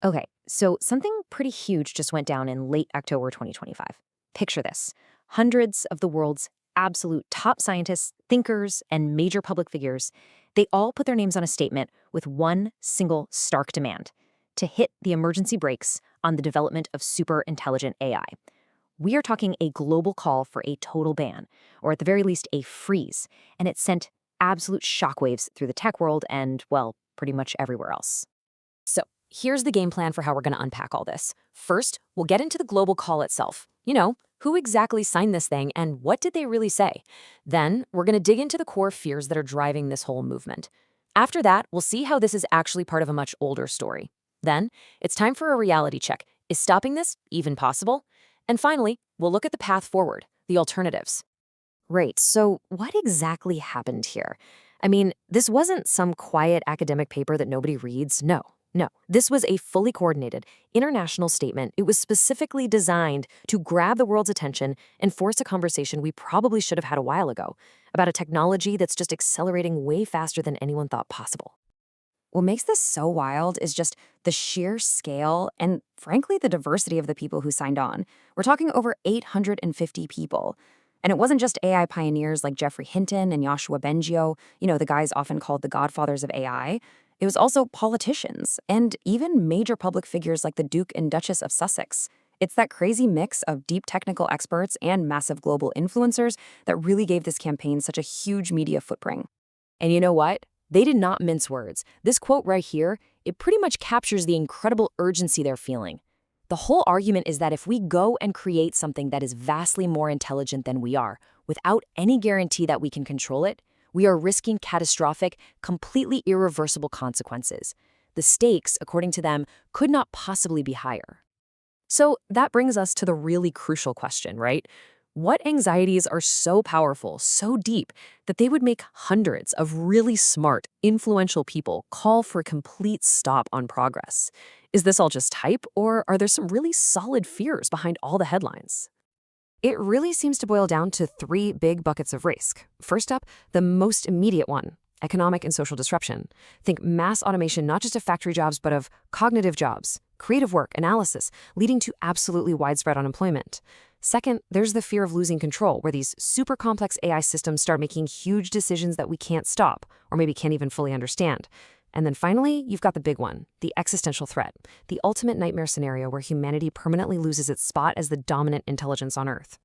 Okay, so something pretty huge just went down in late October 2025. Picture this. Hundreds of the world's absolute top scientists, thinkers, and major public figures, they all put their names on a statement with one single stark demand: to hit the emergency brakes on the development of super intelligent AI. We are talking a global call for a total ban, or at the very least a freeze, and it sent absolute shockwaves through the tech world and, well, pretty much everywhere else. So, here's the game plan for how we're going to unpack all this. First, we'll get into the global call itself. Who exactly signed this thing and what did they really say? Then, we're going to dig into the core fears that are driving this whole movement. After that, we'll see how this is actually part of a much older story. Then, it's time for a reality check. Is stopping this even possible? And finally, we'll look at the path forward, the alternatives. Right, so what exactly happened here? I mean, this wasn't some quiet academic paper that nobody reads. No, no. This was a fully coordinated international statement. It was specifically designed to grab the world's attention and force a conversation we probably should have had a while ago about a technology that's just accelerating way faster than anyone thought possible. What makes this so wild is just the sheer scale and, frankly, the diversity of the people who signed on. We're talking over 850 people. And it wasn't just AI pioneers like Geoffrey Hinton and Yoshua Bengio, the guys often called the godfathers of AI. It was also politicians and even major public figures like the Duke and Duchess of Sussex. It's that crazy mix of deep technical experts and massive global influencers that really gave this campaign such a huge media footprint. And you know what? They did not mince words. This quote right here, it pretty much captures the incredible urgency they're feeling. The whole argument is that if we go and create something that is vastly more intelligent than we are, without any guarantee that we can control it, we are risking catastrophic, completely irreversible consequences. The stakes, according to them, could not possibly be higher. So that brings us to the really crucial question, right? What anxieties are so powerful, so deep, that they would make hundreds of really smart, influential people call for a complete stop on progress? Is this all just hype, or are there some really solid fears behind all the headlines? It really seems to boil down to three big buckets of risk. First up, the most immediate one: economic and social disruption. Think mass automation, not just of factory jobs, but of cognitive jobs, creative work, analysis, leading to absolutely widespread unemployment. Second, there's the fear of losing control, where these super complex AI systems start making huge decisions that we can't stop, or maybe can't even fully understand. And then finally, you've got the big one, the existential threat, the ultimate nightmare scenario where humanity permanently loses its spot as the dominant intelligence on Earth.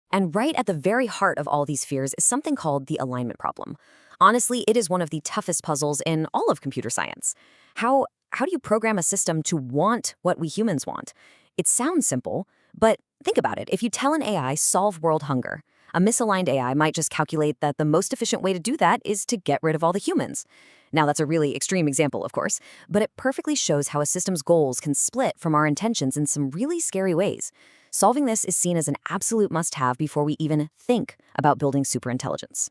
And right at the very heart of all these fears is something called the alignment problem. Honestly, it is one of the toughest puzzles in all of computer science. How do you program a system to want what we humans want? It sounds simple, but think about it. If you tell an AI, solve world hunger, a misaligned AI might just calculate that the most efficient way to do that is to get rid of all the humans. Now, that's a really extreme example, of course, but it perfectly shows how a system's goals can split from our intentions in some really scary ways. Solving this is seen as an absolute must-have before we even think about building superintelligence.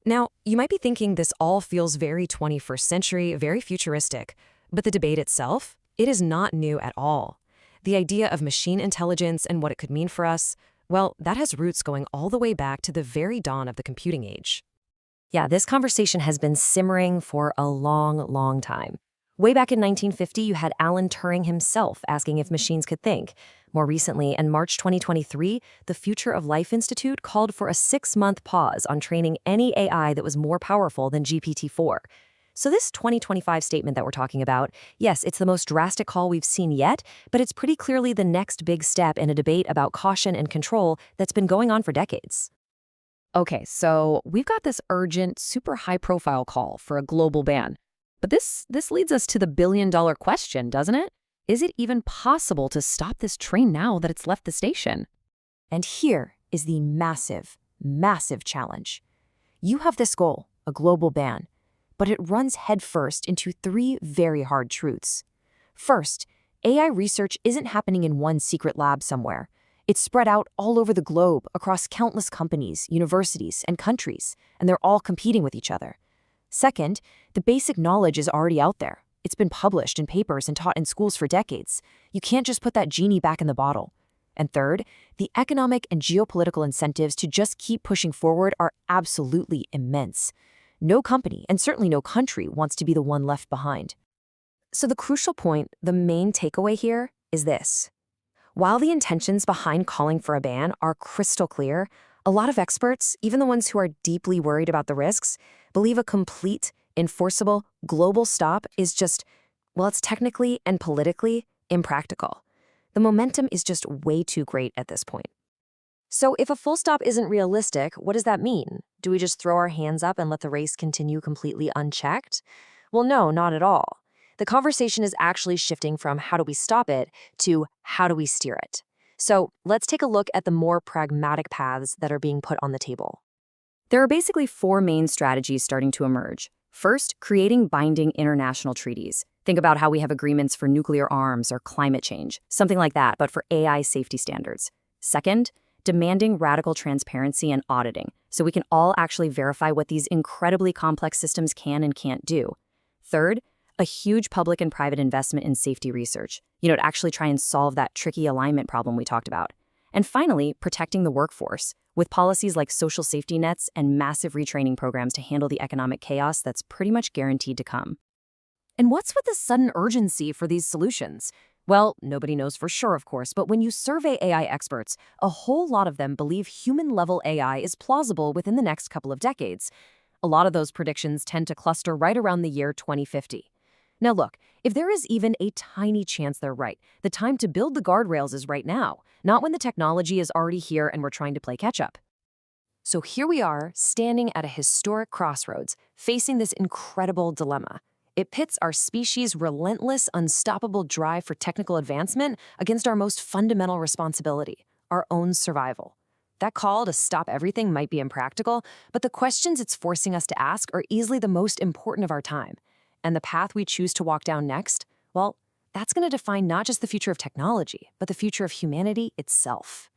Now, you might be thinking this all feels very 21st century, very futuristic, but the debate itself, it is not new at all. The idea of machine intelligence and what it could mean for us, well, that has roots going all the way back to the very dawn of the computing age. Yeah, this conversation has been simmering for a long, long time. Way back in 1950, you had Alan Turing himself asking if machines could think. More recently, in March 2023, the Future of Life Institute called for a 6-month pause on training any AI that was more powerful than GPT-4. So this 2025 statement that we're talking about, yes, it's the most drastic call we've seen yet, but it's pretty clearly the next big step in a debate about caution and control that's been going on for decades. Okay, so we've got this urgent, super high-profile call for a global ban. But this leads us to the billion-dollar question, doesn't it? Is it even possible to stop this train now that it's left the station? And here is the massive, massive challenge. You have this goal, a global ban, but it runs headfirst into three very hard truths. First, AI research isn't happening in one secret lab somewhere. It's spread out all over the globe, across countless companies, universities, and countries, and they're all competing with each other. Second, the basic knowledge is already out there. It's been published in papers and taught in schools for decades. You can't just put that genie back in the bottle. And third, the economic and geopolitical incentives to just keep pushing forward are absolutely immense. No company, and certainly no country, wants to be the one left behind. So the crucial point, the main takeaway here is this. While the intentions behind calling for a ban are crystal clear, a lot of experts, even the ones who are deeply worried about the risks, believe a complete, enforceable, global stop is just, well, it's technically and politically impractical. The momentum is just way too great at this point. So if a full stop isn't realistic, what does that mean? Do we just throw our hands up and let the race continue completely unchecked? Well, no, not at all. The conversation is actually shifting from how do we stop it to how do we steer it. So let's take a look at the more pragmatic paths that are being put on the table. There are basically four main strategies starting to emerge. First, creating binding international treaties. Think about how we have agreements for nuclear arms or climate change, something like that, but for AI safety standards. Second, demanding radical transparency and auditing, so we can all actually verify what these incredibly complex systems can and can't do. Third, a huge public and private investment in safety research, to actually try and solve that tricky alignment problem we talked about. And finally, protecting the workforce, with policies like social safety nets and massive retraining programs to handle the economic chaos that's pretty much guaranteed to come. And what's with the sudden urgency for these solutions? Well, nobody knows for sure, of course, but when you survey AI experts, a whole lot of them believe human-level AI is plausible within the next couple of decades. A lot of those predictions tend to cluster right around the year 2050. Now look, if there is even a tiny chance they're right, the time to build the guardrails is right now, not when the technology is already here and we're trying to play catch-up. So here we are, standing at a historic crossroads, facing this incredible dilemma. It pits our species' relentless, unstoppable drive for technical advancement against our most fundamental responsibility, our own survival. That call to stop everything might be impractical, but the questions it's forcing us to ask are easily the most important of our time. And the path we choose to walk down next, well, that's going to define not just the future of technology, but the future of humanity itself.